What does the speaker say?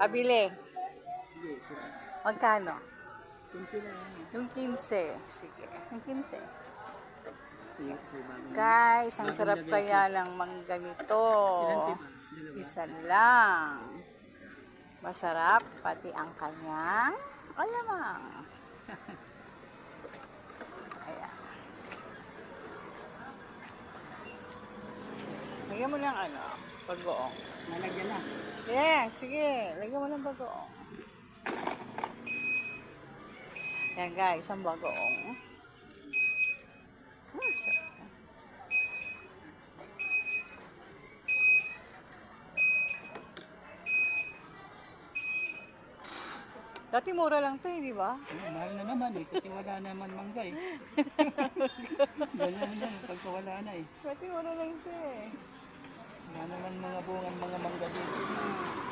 Pabili. Sige, Magkano? 15 lang. Yung 15. Sige. Yung 15. Sige, bago. Guys, ang sarap kaya ng mangga nito. Ilan tiba? Dalawa. Isa lang. Masarap, pati ang kanyang alamang. Ayan. Lagyan mo ng bagoong. Nalagyan na. Yes, sige. Lagyan mo ng bagoong. Yan guys, ang bagoong. Sarap. Dati mura lang to, di ba? Mahal na naman kasi wala naman mangga Ganyan yan, pagka wala na Dati mura lang to Wala naman mga bungang mga mangga dito.